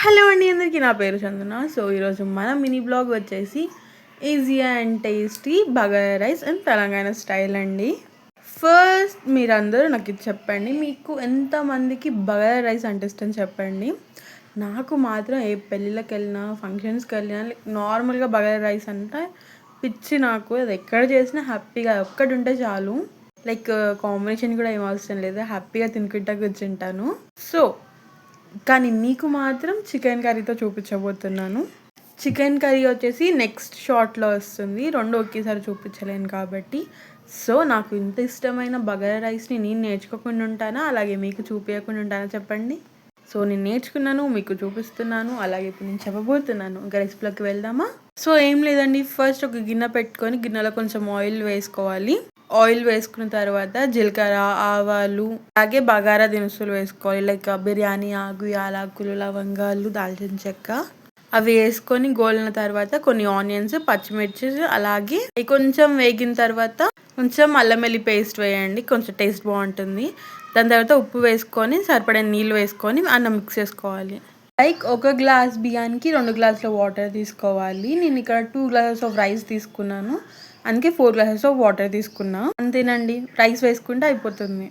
Hello అండి అందరికీ, నా పేరు చందన. సో ఈరోజు మన మినీ బ్లాగ్ వచ్చేసి easy and tasty bagara rice and Telangana style అండి. ఫస్ట్ మీరందరూ నాకు ఇది చెప్పండి, మీకు ఎంతమందికి బగారా రైస్ అంటే ఇష్టం చెప్పండి. నాకు మాత్రం ఏ పెళ్ళిళ్ళకి వెళ్ళినా ఫంక్షన్స్కి వెళ్ళినా నార్మల్గా బగారా రైస్ అంటే పిచ్చి. నాకు అది ఎక్కడ చేసినా హ్యాపీగా ఒక్కటి ఉంటే చాలు. కాంబినేషన్ కూడా ఏం అవసరం లేదు, హ్యాపీగా తినుకుంటా కూర్చుంటాను. సో కానీ మీకు మాత్రం చికెన్ కర్రీతో చూపించబోతున్నాను. చికెన్ కర్రీ వచ్చేసి నెక్స్ట్ షార్ట్లో వస్తుంది, రెండు ఒకేసారి చూపించలేను కాబట్టి. సో నాకు ఇంత ఇష్టమైన బగారా రైస్ని నేను నేర్చుకోకుండా ఉంటానా, అలాగే మీకు చూపించకుండా ఉంటానా చెప్పండి. సో నేను నేర్చుకున్నాను, మీకు చూపిస్తున్నాను, అలాగే ఇప్పుడు నేను చెప్పబోతున్నాను. ఇంకా రెసిపీలోకి వెళ్దామా? సో ఏం లేదండి, ఫస్ట్ ఒక గిన్నె పెట్టుకొని గిన్నెలో కొంచెం ఆయిల్ వేసుకోవాలి. ఆయిల్ వేసుకున్న తర్వాత జీలకర్ర, ఆవాలు, అలాగే బగారా దినుసులు వేసుకోవాలి. లైక్ బిర్యానీ ఆకు, యాలకులు, లవంగాలు, దాల్చిన చెక్క అవి వేసుకొని గోలిన తర్వాత కొన్ని ఆనియన్స్, పచ్చిమిర్చి, అలాగే కొంచెం వేగిన తర్వాత కొంచెం అల్లం వెల్లుల్లి పేస్ట్ వేయండి, కొంచెం టేస్ట్ బాగుంటుంది. దాని తర్వాత ఉప్పు వేసుకొని సరిపడే నీళ్ళు వేసుకొని అన్నం మిక్స్ చేసుకోవాలి. ఒక గ్లాస్ బియ్యానికి 2 గ్లాసుల వాటర్ తీసుకోవాలి. నేను ఇక్కడ 2 గ్లాసెస్ ఆఫ్ రైస్ తీసుకున్నాను, అందుకే 4 గ్లాసెస్ ఆఫ్ వాటర్ తీసుకున్నా. అంతేనండి, రైస్ వేసుకుంటే అయిపోతుంది.